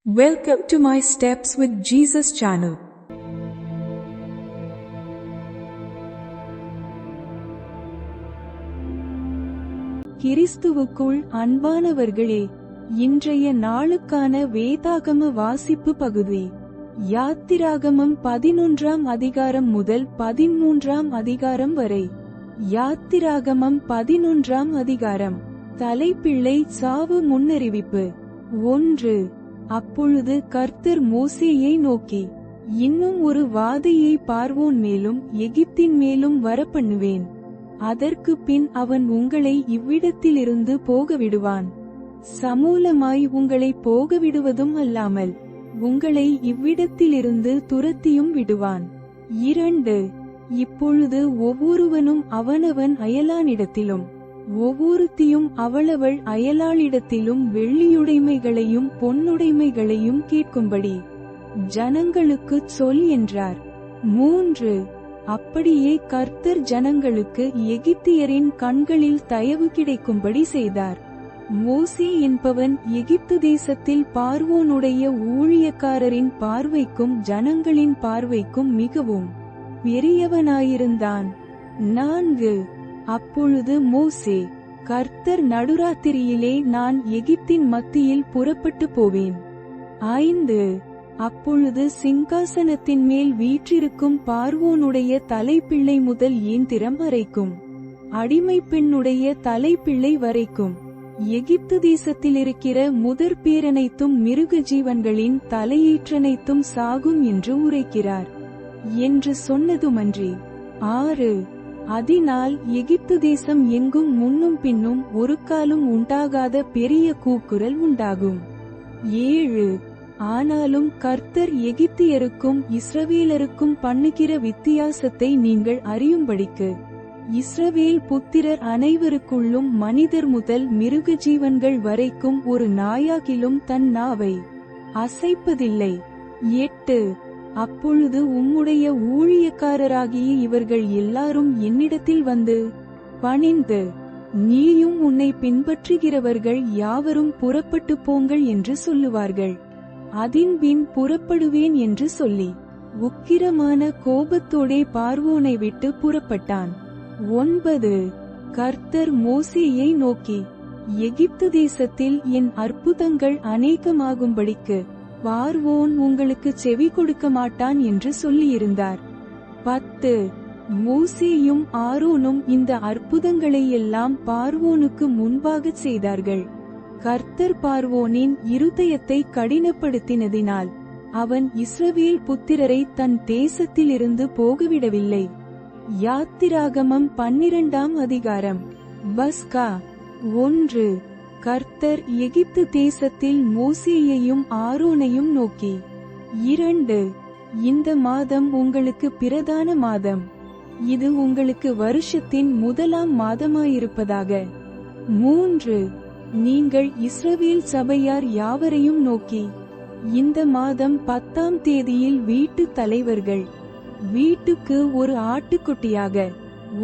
Welcome to my Steps with Jesus channel. கிறிஸ்துவுக்குள் அன்பானவர்களே, இன்றைய நாளுக்கான வேதாகம வாசிப்பு பகுதி யாத்திராகமம் 11ஆம் அதிகாரம் முதல் 13ஆம் அதிகாரம் வரை. யாத்திராகமம் 11ஆம் அதிகாரம். தலைப்பிள்ளை சாவு முன்னறிவிப்பு. 1. அப்பொழுது கர்த்தர் மோசேயை நோக்கி, இன்னும் ஒரு வாதையை பார்வோன் மேலும் எகிப்தின் மேலும் வரப்பண்ணுவேன். அதற்கு பின் அவன் உங்களை இவ்விடத்திலிருந்து போகவிடுவான். சமூலமாய் உங்களை போகவிடுவதும் அல்லாமல் உங்களை இவ்விடத்திலிருந்து துரத்தியும் விடுவான். 2. இப்பொழுது ஒவ்வொருவனும் அவனவன் அயலானிடத்திலும் ஒவ்வொருத்தியும் அவளவள் அயலாளிடத்திலும் வெள்ளியுடைமைகளையும் பொன்னுடைமைகளையும் கேட்கும்படி ஜனங்களுக்குச் சொல் என்றார். 3. அப்படியே கர்த்தர் ஜனங்களுக்கு எகிப்தியரின் கண்களில் தயவு கிடைக்கும்படி செய்தார். மோசே என்பவன் எகிப்து தேசத்தில் பார்வோனுடைய ஊழியக்காரரின் பார்வைக்கும் ஜனங்களின் பார்வைக்கும் மிகவும் பெரியவனாயிருந்தான். 4. அப்பொழுது மோசே, கர்த்தர் நடுராத்திரியிலே நான் எகிப்தின் மத்தியில் புறப்பட்டு போவேன். 5. அப்பொழுது சிங்காசனத்தின் மேல் வீற்றிருக்கும் பார்வோனுடைய தலைப்பிள்ளை முதல் இயந்திரம் வரைக்கும் அடிமை பெண்ணுடைய தலைப்பிள்ளை வரைக்கும் எகிப்து தேசத்திலிருக்கிற முதற் பேரனைத்தும் மிருக ஜீவன்களின் தலையீற்றனைத்தும் சாகும் என்று உரைக்கிறார் என்று சொன்னதுமன்றி. 6. அதனால் எகிப்து தேசம் எங்கும் முன்னும் பின்னும் ஒரு காலும் உண்டாகாத பெரிய கூக்குரல் உண்டாகும். 7. ஆனாலும் கர்த்தர் எகிப்தியருக்கும் இஸ்ரவேலருக்கும் பண்ணுகிற வித்தியாசத்தை நீங்கள் அறியும்படிக்கு இஸ்ரவேல் புத்திரர் அனைவருக்குள்ளும் மனிதர் முதல் மிருக ஜீவன்கள் வரைக்கும் ஒரு நாயாகிலும் தன் நாவை அசைப்பதில்லை. 8. அப்பொழுது உம்முடைய ஊழியக்காரராகிய இவர்கள் எல்லாரும் என்னிடத்தில் வந்து பணிந்து, நீயும் உன்னை பின்பற்றுகிறவர்கள் யாவரும் புறப்பட்டு போங்கள் என்று சொல்லுவார்கள். அதின்பின் புறப்படுவேன் என்று சொல்லி உக்கிரமான கோபத்தோடே பார்வோனை விட்டு புறப்பட்டான். 9. கர்த்தர் மோசேயை நோக்கி, எகிப்து தேசத்தில் என் அற்புதங்கள் அநேகமாகும்படிக்கு பார்வோன் உங்களுக்கு செவி கொடுக்க மாட்டான் என்று சொல்லியிருந்தார். 10. மோசேயும் ஆரோனும் இந்த அற்புதங்களையெல்லாம் பார்வோனுக்கு முன்பாகச் செய்தார்கள். கர்த்தர் பார்வோனின் இருதயத்தை கடினப்படுத்தினதினால் அவன் இஸ்ரவேல் புத்திரரை தன் தேசத்திலிருந்து போகவிடவில்லை. யாத்திராகமம் 12ஆம் அதிகாரம். பஸ்கா. 1. கர்த்தர் எகிப்து தேசத்தில் மோசேயையும் ஆரோனையும் நோக்கி, 2. இந்த மாதம் உங்களுக்கு பிரதான மாதம். இது உங்களுக்கு வருஷத்தின் முதலாம் மாதமாயிருப்பதாக. 3. நீங்கள் இஸ்ரவேல் சபையார் யாவரையும் நோக்கி, இந்த மாதம் 10ஆம் தேதியில் வீட்டு தலைவர்கள் வீட்டுக்கு ஒரு ஆட்டுக்குட்டியாக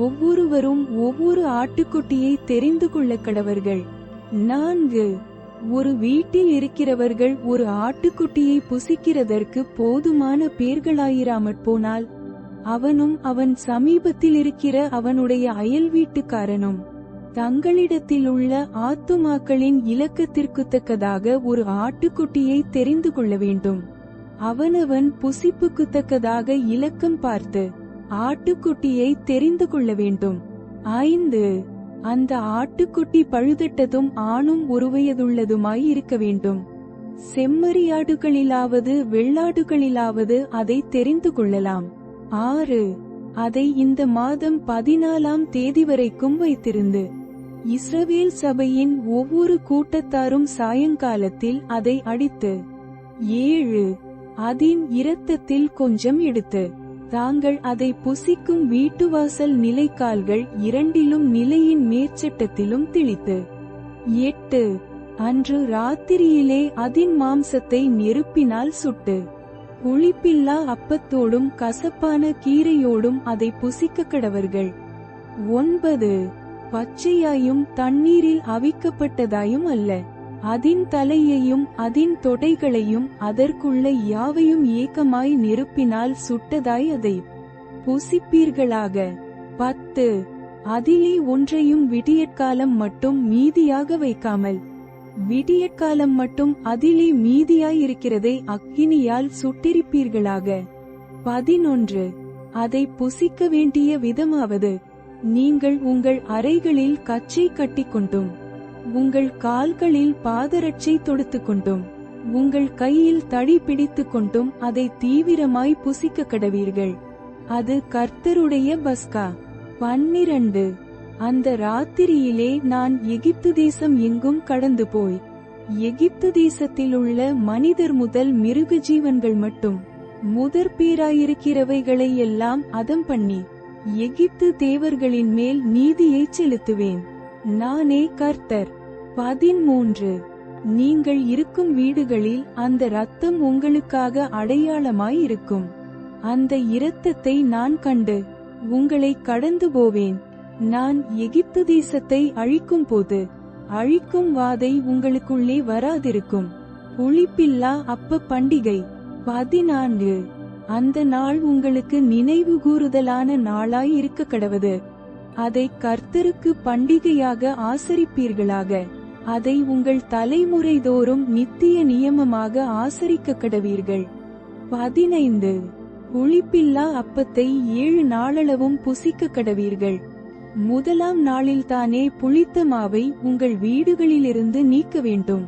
ஒவ்வொருவரும் ஒவ்வொரு ஆட்டுக்குட்டியை தெரிந்து கொள்ள கடவர்கள். 4. ஒரு வீட்டில் இருக்கிறவர்கள் ஒரு ஆட்டுக்குட்டியை புசிக்கிறதற்கு போதுமான பேர்களாயிராமற் போனால் அவனும் அவன் சமீபத்தில் இருக்கிற அவனுடைய அயல் வீட்டுக்காரனும் தங்களிடத்திலுள்ள ஆத்துமாக்களின் இலக்கத்திற்குத்தக்கதாக ஒரு ஆட்டுக்குட்டியை தெரிந்து கொள்ள வேண்டும். அவனவன் புசிப்புக்குத்தக்கதாக இலக்கம் பார்த்து ஆட்டுக்குட்டியை தெரிந்து கொள்ள வேண்டும். 5. அந்த ஆட்டுக்குட்டி பழுதட்டதும் ஆணும் ஒருவயதுள்ளதுமாய் இருக்க வேண்டும். செம்மறியாடுகளிலாவது வெள்ளாடுகளிலாவது அதை தெரிந்து கொள்ளலாம். 6. அதை இந்த மாதம் 14ஆம் தேதி வரைக்கும் வைத்திருந்து இஸ்ரவேல் சபையின் ஒவ்வொரு கூட்டத்தாரும் சாயங்காலத்தில் அதை அடித்து 7. அதின் இரத்தத்தில் கொஞ்சம் எடுத்து தாங்கள் அதை புசிக்கும் வீட்டுவாசல் நிலைக்கால்கள் இரண்டிலும் நிலையின் மேற்சட்டத்திலும் திளித்து 8. அன்று ராத்திரியிலே அதின் மாம்சத்தை நெருப்பினால் சுட்டு புளிப்பில்லா அப்பத்தோடும் கசப்பான கீரையோடும் அதை புசிக்க கடவர்கள். 9. பச்சையாயும் தண்ணீரில் அவிக்கப்பட்டதாயும் அல்ல, அதின் தலையையும் அதின் தொடைகளையும் அதற்குள்ள யாவையும் ஏக்கமாய் நெருப்பினால் சுட்டதாய் அதை புசிப்பீர்களாக. 10 அதிலே ஒன்றையும் விடியற்காலம் மட்டும் மீதியாக வைக்காமல், விடியற்காலம் மட்டும் அதிலே மீதியாயிருக்கிறதை அக்கினியால் சுட்டிருப்பீர்களாக. 11 அதை புசிக்க வேண்டிய விதமாவது, நீங்கள் உங்கள் அறைகளில் கச்சை கட்டிக்கொண்டும் உங்கள் கால்களில் பாதரட்சை தொடுத்துக் கொண்டும் உங்கள் கையில் தடி பிடித்துக் கொண்டும் அதை தீவிரமாய் புசிக்க கடவீர்கள். அது கர்த்தருடைய பஸ்கா. 12 அந்த ராத்திரியிலே நான் எகிப்து தேசம் எங்கும் கடந்து போய் எகிப்து தேசத்திலுள்ள மனிதர் முதல் மிருக ஜீவன்கள் மட்டும் முதற்பேராயிருக்கிறவைகளை எல்லாம் அதம் பண்ணி எகிப்து தேவர்களின் மேல் நீதியை செலுத்துவேன். நானே கர்த்தர். 13 நீங்கள் இருக்கும் வீடுகளில் அந்த இரத்தம் உங்களுக்காக அடையாளமாய் இருக்கும். அந்த இரத்தத்தை நான் கண்டு உங்களை கடந்து போவேன். நான் எகிப்து தேசத்தை அழிக்கும் போது அழிக்கும் வாதை உங்களுக்குள்ளே வராதிருக்கும். புளிப்பில்லா அப்ப பண்டிகை. 14 அந்த நாள் உங்களுக்கு நினைவு கூறுதலான நாளாய் இருக்க கடவது. அதை கர்த்தருக்கு பண்டிகையாக ஆசரிப்பீர்களாக. அதை உங்கள் தலைமுறை தோறும் நித்திய நியமமாக ஆசரிக்க கடவீர்கள். 15 புளிப்பில்லா அப்பத்தை 7 நாளளவும் புசிக்க கடவீர்கள். முதலாம் நாளில்தானே புளித்த மாவை உங்கள் வீடுகளிலிருந்து நீக்க வேண்டும்.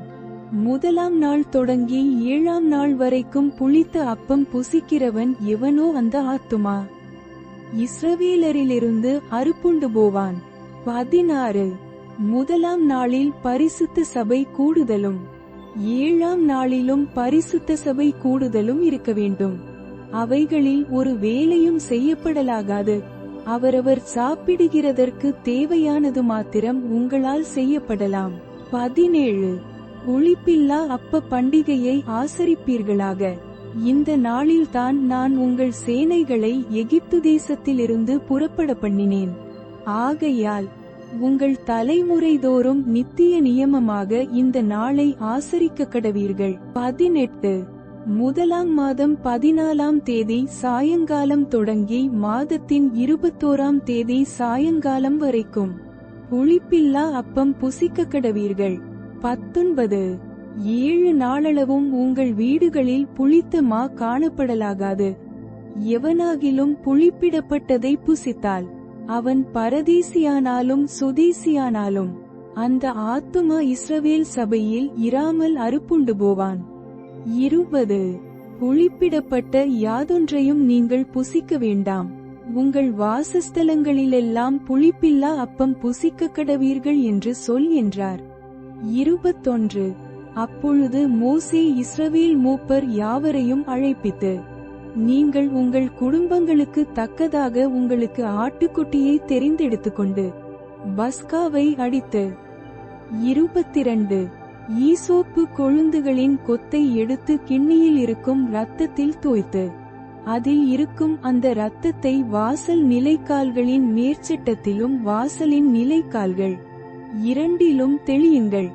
முதலாம் நாள் தொடங்கி 7ஆம் நாள் வரைக்கும் புளித்த அப்பம் புசிக்கிறவன் எவனோ அந்த ஆத்துமா இஸ்ரவேலரிலிருந்து அறுப்புண்டு போவான். 16 முதலாம் நாளில் பரிசுத்த சபை கூடுதலும் 7ஆம் நாளிலும் பரிசுத்த சபை கூடுதலும் இருக்க வேண்டும். அவைகளில் ஒரு வேலையும் செய்யப்படலாகாது. அவரவர் சாப்பிடுகிறதற்கு தேவையானது மாத்திரம் உங்களால் செய்யப்படலாம். 17 புளிப்பில்லா அப்ப பண்டிகையை ஆசரிப்பீர்களாக. இந்த நாளில்தான் நான் உங்கள் சேனைகளை எகிப்து தேசத்திலிருந்து புறப்பட பண்ணினேன். ஆகையால் உங்கள் தலைமுறை தோறும் நித்திய நியமமாக இந்த நாளை ஆசரிக்க கடவீர்கள். 18 முதலாம் மாதம் 14ஆம் தேதி சாயங்காலம் தொடங்கி மாதத்தின் 21ஆம் தேதி சாயங்காலம் வரைக்கும் புளிப்பில்லா அப்பம் புசிக்க கடவீர்கள். 19 7 நாளளவும் உங்கள் வீடுகளில் புளித்த மா காணப்படலாகாது. எவனாகிலும் புளிப்பிடப்பட்டதை புசித்தால் அவன் பரதேசியானாலும் சுதேசியானாலும் அந்த ஆத்துமா இஸ்ரவேல் சபையில் இராமல் அறுப்புண்டு போவான். 20 புளிப்பிடப்பட்ட யாதொன்றையும் நீங்கள் புசிக்க வேண்டாம். உங்கள் வாசஸ்தலங்களிலெல்லாம் புளிப்பில்லா அப்பம் புசிக்க கடவீர்கள் என்று சொல் என்றார். 21 அப்பொழுது மோசே இஸ்ரவேல் மூப்பர் யாவரையும் அழைப்பித்து, நீங்கள் உங்கள் குடும்பங்களுக்கு தக்கதாக உங்களுக்கு ஆட்டுக்குட்டியை தெரிந்தெடுத்துக்கொண்டு பஸ்காவை அடித்து 22 ஈசோப்பு கொழுந்துகளின் கொத்தை எடுத்து கிண்ணியில் இருக்கும் இரத்தத்தில் தோய்த்து அதில் இருக்கும் அந்த இரத்தத்தை வாசல் நிலைக்கால்களின் மேற்சட்டத்திலும் வாசலின் நிலைக்கால்கள் இரண்டிலும் தெளியுங்கள்.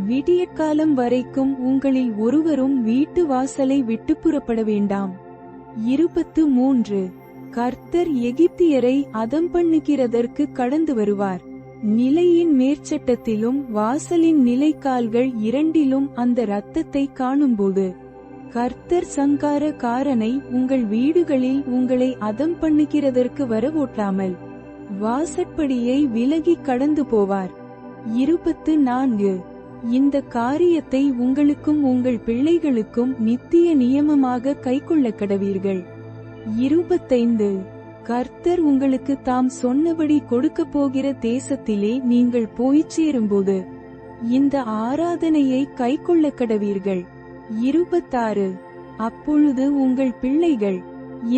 விடியற்காலம் வரைக்கும் உங்களில் ஒருவரும் வீட்டு வாசலை விட்டு புறப்பட வேண்டாம். 23 கர்த்தர் எகிப்தியரை அதம் பண்ணுகிறதற்கு கடந்து வருவார். நிலையின் மேற்சட்டத்திலும் வாசலின் நிலைக்கால்கள் இரண்டிலும் அந்த இரத்தத்தை காணும்போது கர்த்தர் சங்காரக்காரனை உங்கள் வீடுகளில் உங்களை அதம் பண்ணுகிறதற்கு வரவோட்டாமல் வாசற்படியை விலகி கடந்து போவார். 24 இந்த காரியத்தை உங்களுக்கும் உங்கள் பிள்ளைகளுக்கும் நித்திய நியமமாக கைக்கொள்ள கடவீர்கள். 25 கர்த்தர் உங்களுக்கு தாம் சொன்னபடி கொடுக்கப் போகிற தேசத்திலே நீங்கள் போய்ச் சேரும்போது இந்த ஆராதனையை கைக்கொள்ள கடவீர்கள். 26 அப்பொழுது உங்கள் பிள்ளைகள்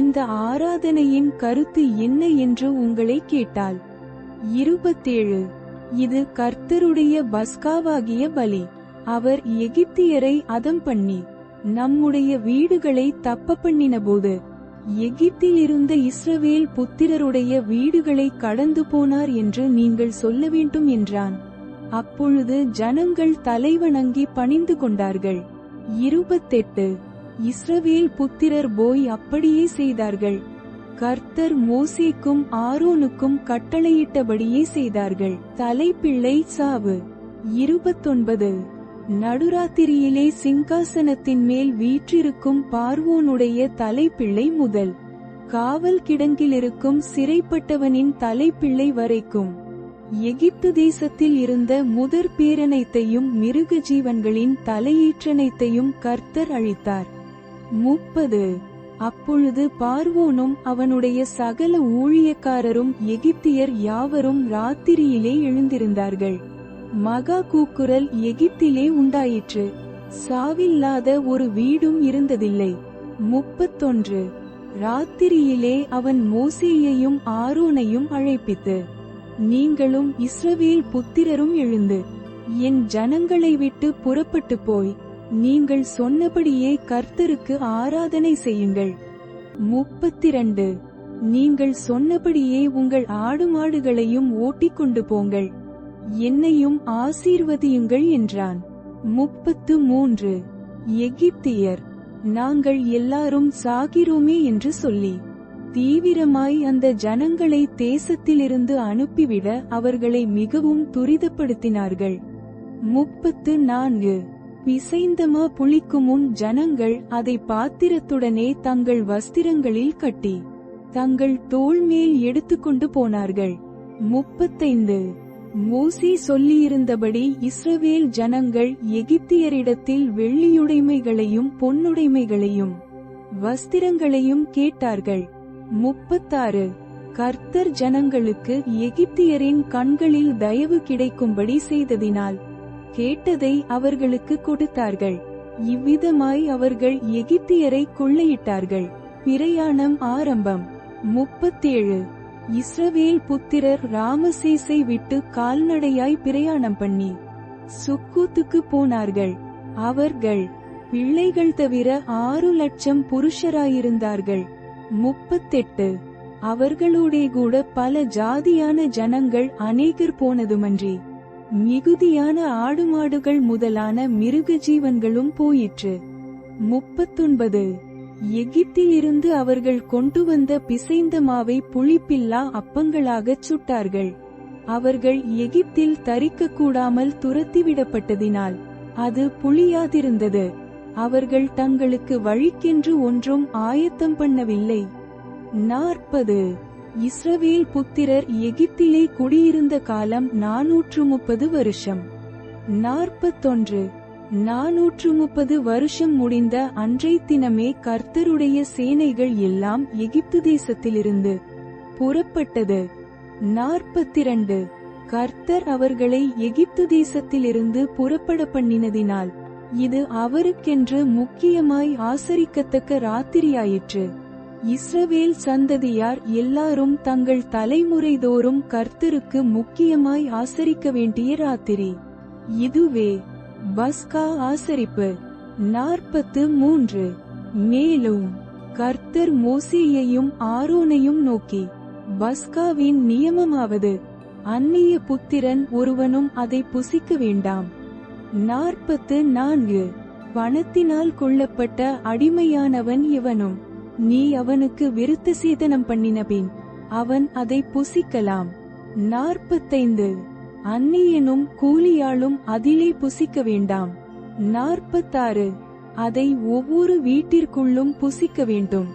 இந்த ஆராதனையின் கருத்து என்ன என்று உங்களை கேட்டால் 27 இது கர்த்தருடைய பஸ்காவாகிய பலி. அவர் எகிப்தியரை அதம் பண்ணி நம்முடைய வீடுகளை தப்ப பண்ணினபோது எகிப்தில் இருந்த இஸ்ரவேல் புத்திரருடைய வீடுகளை கடந்து போனார் என்று நீங்கள் சொல்ல வேண்டும் என்றான். அப்பொழுது ஜனங்கள் தலைவணங்கி பணிந்து கொண்டார்கள். 28 இஸ்ரவேல் புத்திரர் போய் அப்படியே செய்தார்கள். கர்த்தர் மோசேக்கும் ஆரோனுக்கும் கட்டளையிட்டபடியே செய்தார்கள். தலைப்பிள்ளை சாவு. 29 நடுராத்திரியிலே சிங்காசனத்தின் மேல் வீற்றிருக்கும் பார்வோனுடைய தலைப்பிள்ளை முதல் காவல் கிடங்கிலிருக்கும் சிறைப்பட்டவனின் தலைப்பிள்ளை வரைக்கும் எகிப்து தேசத்தில் இருந்த முதற் பேரனைத்தையும் மிருக ஜீவன்களின் தலையீற்றனைத்தையும் கர்த்தர் அழித்தார். 30 அப்பொழுது பார்வோனும் அவனுடைய சகல ஊழியக்காரரும் எகிப்தியர் யாவரும் ராத்திரியிலே எழுந்திருந்தார்கள். மகா கூக்குரல் எகிப்திலே உண்டாயிற்று. சாவில்லாத ஒரு வீடும் இருந்ததில்லை. 31 ராத்திரியிலே அவன் மோசேயையும் ஆரோனையும் அழைப்பித்து, நீங்களும் இஸ்ரவேல் புத்திரரும் எழுந்து என் ஜனங்களை விட்டு புறப்பட்டு போய் நீங்கள் சொன்னபடியே கர்த்தருக்கு ஆராதனை செய்யுங்கள். 32 நீங்கள் சொன்னபடியே உங்கள் ஆடுமாடுகளையும் ஓட்டிக்கொண்டு போங்கள், என்னையும் ஆசீர்வதியுங்கள் என்றான். 33 எகிப்தியர், நாங்கள் எல்லாரும் சாகிறோமே என்று சொல்லி தீவிரமாய் அந்த ஜனங்களை தேசத்திலிருந்து அனுப்பிவிட அவர்களை மிகவும் துரிதப்படுத்தினார்கள். 34 பிசைந்தமா புளிக்குமுன் ஜனங்கள் அதை பாத்திரத்துடனே தங்கள் வஸ்திரங்களில் கட்டி தங்கள் தோள் மேல் எடுத்துக்கொண்டு போனார்கள். 35 மோசே சொல்லியிருந்தபடி இஸ்ரவேல் ஜனங்கள் எகிப்தியரிடத்தில் வெள்ளியுடைமைகளையும் பொன்னுடைமைகளையும் வஸ்திரங்களையும் கேட்டார்கள். 36 கர்த்தர் ஜனங்களுக்கு எகிப்தியரின் கண்களில் தயவு கிடைக்கும்படி செய்ததினால் கேட்டதை அவர்களுக்கு கொடுத்தார்கள். இவ்விதமாய் அவர்கள் எகிப்தியரை கொள்ளையிட்டார்கள். பிரயாணம் ஆரம்பம். 37 இஸ்ரவேல் புத்திரர் ராமசேசை விட்டு கால்நடையாய் பிரயாணம் பண்ணி சுக்கூத்துக்கு போனார்கள். அவர்கள் பிள்ளைகள் தவிர 6 லட்சம் புருஷராயிருந்தார்கள். 38 அவர்களோடே கூட பல ஜாதியான ஜனங்கள் அநேகர் போனதுமன்றி மிகுதியான ஆடுமாடுகள் முதலான மிருக ஜீவன்களும் போயிற்று. 39 எகிப்திலிருந்து அவர்கள் கொண்டு வந்த பிசைந்த மாவை புளிப்பில்லா அப்பங்களாகச் சுட்டார்கள். அவர்கள் எகிப்தில் தரிக்கக்கூடாமல் துரத்திவிடப்பட்டதினால் அது புளியாதிருந்தது. அவர்கள் தங்களுக்கு வழிக்கென்று ஒன்றும் ஆயத்தம் பண்ணவில்லை. 40 இஸ்ரவேல் புத்திரர் எகிப்திலே குடியிருந்த காலம் 430 வருஷம். 41 430 வருஷம் முடிந்த அன்றைய தினமே கர்த்தருடைய சேனைகள் எல்லாம் எகிப்து தேசத்திலிருந்து புறப்பட்டது. 42 கர்த்தர் அவர்களை எகிப்து தேசத்திலிருந்து புறப்பட பண்ணினதினால் இது அவருக்கென்று முக்கியமாய் ஆசரிக்கத்தக்க ராத்திரியாயிற்று. இஸ்ரவேல் சந்ததியார் எல்லாரும் தங்கள் தலைமுறைதோறும் கர்த்தருக்கு முக்கியமாய் ஆசரிக்க வேண்டிய ராத்திரி இதுவே. பஸ்கா ஆசரிப்பு. 43 மேலும் கர்த்தர் மோசேயையும் ஆரோனையும் நோக்கி, பஸ்காவின் நியமமாவது அந்நிய புத்திரன் ஒருவனும் அதை புசிக்க வேண்டாம். 44 பணத்தினால் கொள்ளப்பட்ட அடிமையானவன் எவனும் நீ அவனுக்கு விருத்த சேதனம் பண்ணினபின் அவன் அதை புசிக்கலாம். 45 அந்நியனும் கூலியாளும் அதிலே புசிக்க வேண்டாம். 46 அதை ஒவ்வொரு வீட்டிற்குள்ளும் புசிக்க வேண்டும்.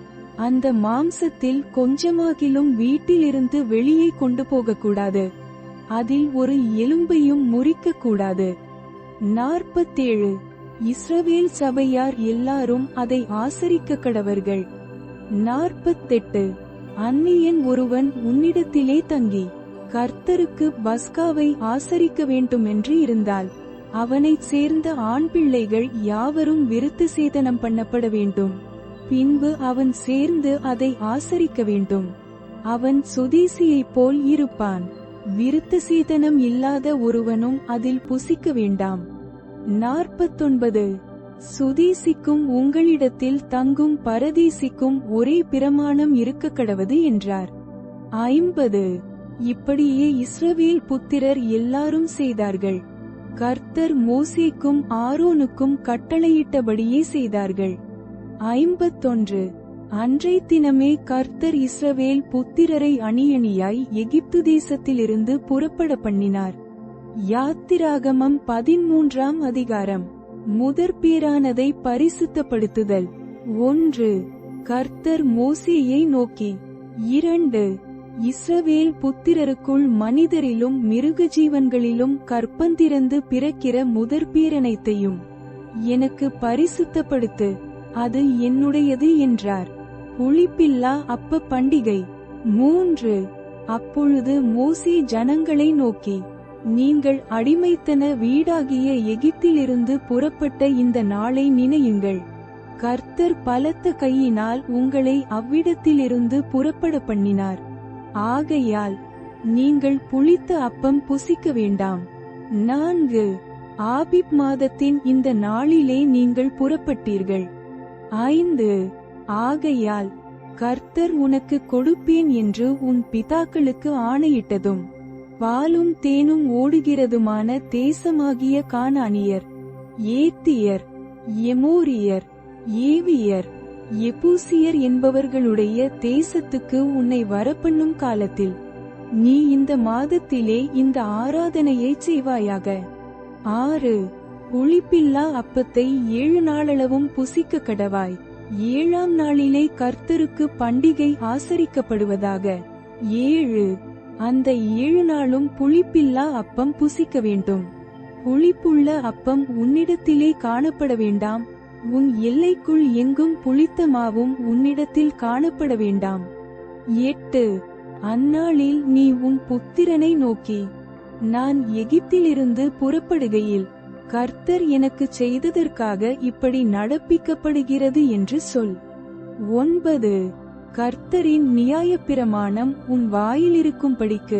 அந்த மாம்சத்தில் கொஞ்சமாகிலும் வீட்டிலிருந்து வெளியே கொண்டு போகக்கூடாது. அதில் ஒரு எலும்பையும் முறிக்க கூடாது. 47 இஸ்ரவேல் சபையார் எல்லாரும் அதை ஆசரிக்க கடவர்கள். 48 அந்நியன் ஒருவன் உன்னிடத்திலே தங்கி கர்த்தருக்கு பஸ்காவை ஆசரிக்க வேண்டுமென்று இருந்தால் அவனைச் சேர்ந்த ஆண் பிள்ளைகள் யாவரும் விருத்த சேதனம் பண்ணப்பட வேண்டும். பின்பு அவன் சேர்ந்து அதை ஆசரிக்க வேண்டும். அவன் சுதேசியைப் போல் இருப்பான். விருத்த சேதனம் இல்லாத ஒருவனும் அதில் புசிக்க வேண்டாம். 49 சுதேசிக்கும் உங்களிடத்தில் தங்கும் பரதேசிக்கும் ஒரே பிரமாணம் இருக்க கடவது என்றார். 50 இப்படியே இஸ்ரவேல் புத்திரர் எல்லாரும் செய்தார்கள். கர்த்தர் மோசேக்கும் ஆரோனுக்கும் கட்டளையிட்டபடியே செய்தார்கள். 51 அன்றைய தினமே கர்த்தர் இஸ்ரவேல் புத்திரரை அணியணியாய் எகிப்து தேசத்திலிருந்து புறப்பட பண்ணினார். யாத்திராகமம் 13ஆம் அதிகாரம். முதற்பேறானதை பரிசுத்தப்படுத்துதல். 1 கர்த்தர் மோசேயை நோக்கி, 2 இஸ்ரவேல் புத்திரருக்குள் மனிதரிலும் மிருகஜீவன்களிலும் கற்பந்திறந்து பிறக்கிற முதற்பேறனைத்தையும் எனக்கு பரிசுத்தப்படுத்து, அது என்னுடையது என்றார். புளிப்பில்லா அப்ப பண்டிகை. 3 அப்பொழுது மோசே ஜனங்களை நோக்கி, நீங்கள் அடிமைத்தன வீடாகிய எகிப்திலிருந்து புறப்பட்ட இந்த நாளை நினையுங்கள். கர்த்தர் பலத்த கையினால் உங்களை அவ்விடத்திலிருந்து புறப்பட பண்ணினார். ஆகையால் நீங்கள் புளித்த அப்பம் புசிக்க வேண்டாம். 4 ஆபிப் மாதத்தின் இந்த நாளிலே நீங்கள் புறப்பட்டீர்கள். 5 ஆகையால் கர்த்தர் உனக்கு கொடுப்பேன் என்று உன் பிதாக்களுக்கு ஆணையிட்டதும் பாலும் தேனும் ஓடுகிறதுமான தேசமாகிய கானானியர், ஏத்தியர், எமோரியர், ஏவியர், எபூசியர் என்பவர்களுடைய தேசத்துக்கு உன்னை வரப்பண்ணும் காலத்தில் நீ இந்த மாதத்திலே இந்த ஆராதனையைச் செய்வாயாக. 6 புளிப்பில்லா அப்பத்தை 7 நாளளவும் புசிக்க கடவாய். 7ஆம் நாளிலே கர்த்தருக்கு பண்டிகை ஆசரிக்கப்படுவதாக. 7 அந்த 7 நாளும் புளிப்பில்லா அப்பம் புசிக்க வேண்டும். புளிப்புள்ள அப்பம் உன்னிடத்திலே காணப்பட வேண்டாம். உன் எல்லைக்குள் எங்கும் புளித்த மாவும் உன்னிடத்தில் காணப்பட வேண்டாம். 8 அந்நாளில் நீ உன் புத்திரனை நோக்கி, நான் எகிப்திலிருந்து புறப்படுகையில் கர்த்தர் எனக்கு செய்ததற்காக இப்படி நடப்பிக்கப்படுகிறது என்று சொல். 9 கர்த்தரின் நியாயப்பிரமாணம் உன் வாயிலிருக்கும்படிக்கு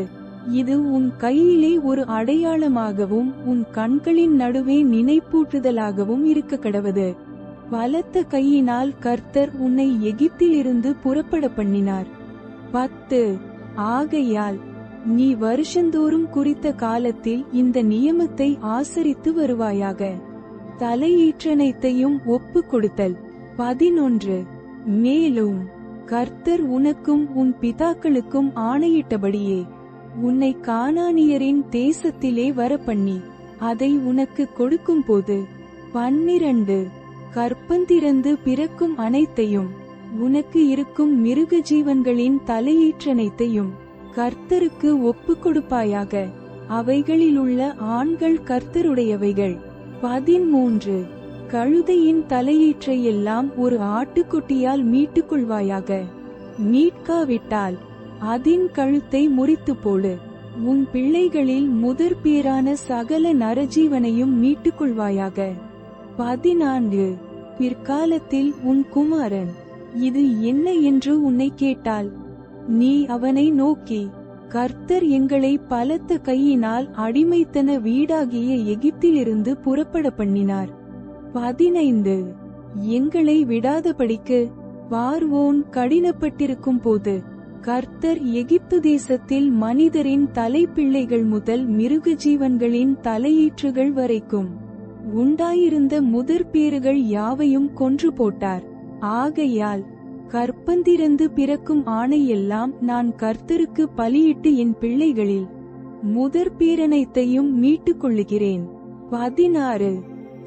இது உன் கையிலே ஒரு அடையாளமாகவும் உன் கண்களின் நடுவே நினைப்பூட்டுதலாகவும் இருக்க கடவது. பலத்த கையினால் கர்த்தர் உன்னை எகிப்திலிருந்து புறப்பட பண்ணினார். 10 ஆகையால் நீ வருஷந்தோறும் குறித்த காலத்தில் இந்த நியமத்தை ஆசரித்து வருவாயாக. தலையீற்றனைத்தையும் ஒப்பு கொடுத்தல். 11 மேலும் கர்த்தர் உனக்கும் உன் பிதாக்களுக்கும் ஆணையிட்டபடியே உன்னை கானானியரின் தேசத்திலே வரப்பண்ணி அதை உனக்கு கொடுக்கும் போது 12 கற்பந்திறந்து பிறக்கும் அனைத்தையும் உனக்கு இருக்கும் மிருக ஜீவன்களின் தலையீற்றனைத்தையும் கர்த்தருக்கு ஒப்பு கொடுப்பாயாக. அவைகளிலுள்ள ஆண்கள் கர்த்தருடையவைகள். 13 கழுதையின் தலையீற்றையெல்லாம் ஒரு ஆட்டுக்குட்டியால் மீட்டுக் கொள்வாயாக. மீட்காவிட்டால் அதின் கழுத்தை முறித்து போடு. உன் பிள்ளைகளில் முதற்பேறான சகல நரஜீவனையும் மீட்டுக் கொள்வாயாக. 14 பிற்காலத்தில் உன் குமாரன் இது என்ன என்று உன்னை கேட்டால் நீ அவனை நோக்கி, கர்த்தர் எங்களை பலத்த கையினால் அடிமைத்தன வீடாகிய எகிப்திலிருந்து புறப்பட பண்ணினார். 15 எங்களை விடாதபடிக்கு பார்வோன் கடினப்பட்டிருக்கும் போது கர்த்தர் எகிப்து தேசத்தில் மனிதரின் தலைப்பிள்ளைகள் முதல் மிருக ஜீவன்களின் தலையீற்றுகள் வரைக்கும் உண்டாயிருந்த முதற்பேறுகள் யாவையும் கொன்று போட்டார். ஆகையால் கற்பந்திறந்து பிறக்கும் ஆணையெல்லாம் நான் கர்த்தருக்கு பலியிட்டு என் பிள்ளைகளில் முதற்பேறனைத்தையும் மீட்டுக் கொள்ளுகிறேன். 16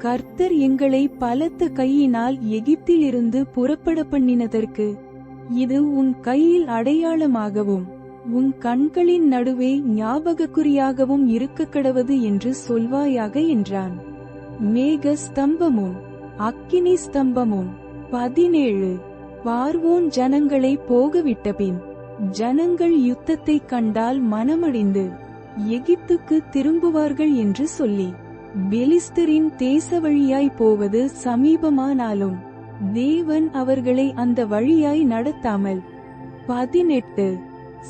கர்த்தர் எங்களை பலத்த கையினால் எகிப்திலிருந்து புறப்பட பண்ணினதற்கு இது உன் கையில் அடையாளமாகவும் உன் கண்களின் நடுவே ஞாபகக்குறியாகவும் இருக்க கடவது என்று சொல்வாயாக என்றான். மேக ஸ்தம்பமும் அக்கினி ஸ்தம்பமும். 17 பார்வோன் ஜனங்களை போகவிட்டபின் ஜனங்கள் யுத்தத்தை கண்டால் மனமடிந்து எகிப்துக்கு திரும்புவார்கள் என்று சொல்லி பெலிஸ்தரின் தேச வழியாய் போவது சமீபமானாலும் தேவன் அவர்களை அந்த வழியாய் நடத்தாமல் 18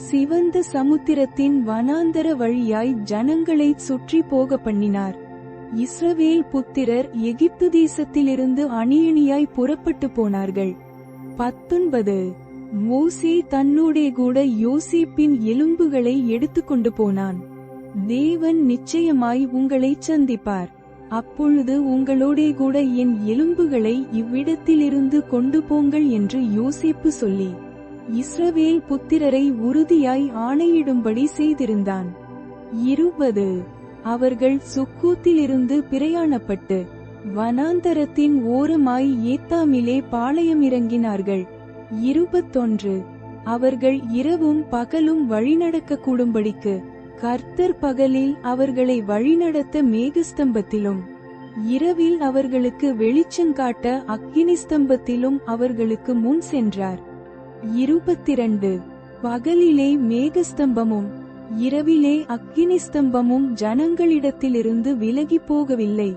சிவந்த சமுத்திரத்தின் வனாந்தர வழியாய் ஜனங்களை சுற்றி போக பண்ணினார். இஸ்ரவேல் புத்திரர் எகிப்து தேசத்திலிருந்து அணியணியாய் புறப்பட்டு போனார்கள். 19 மோசே தன்னோடே கூட யோசேப்பின் எலும்புகளை எடுத்துக்கொண்டு போனான். தேவன் நிச்சயமாய் உங்களைச் சந்திப்பார். அப்பொழுது உங்களோடே கூட என் எலும்புகளை இவ்விடத்திலிருந்து கொண்டு போங்கள் என்று யோசேப்பு சொல்லி இஸ்ரவேல் புத்திரரை உறுதியாய் ஆணையிடும்படி செய்திருந்தான். 20 அவர்கள் சுக்கூத்திலிருந்து பிரயாணப்பட்டு வனாந்தரத்தின் ஓரமாய் ஏத்தாமிலே பாளையமிறங்கினார்கள். 21 அவர்கள் இரவும் பகலும் வழிநடக்க கூடும்படிக்கு கர்த்தர் பகலில் அவர்களை வழிநடத்த மேகஸ்தம்பத்திலும் இரவில் அவர்களுக்கு வெளிச்சங்காட்ட அக்கினிஸ்தம்பத்திலும் அவர்களுக்கு முன் சென்றார். 22 பகலிலே மேகஸ்தம்பமும் இரவிலே அக்கினிஸ்தம்பமும் ஜனங்களிடத்திலிருந்து விலகி போகவில்லை.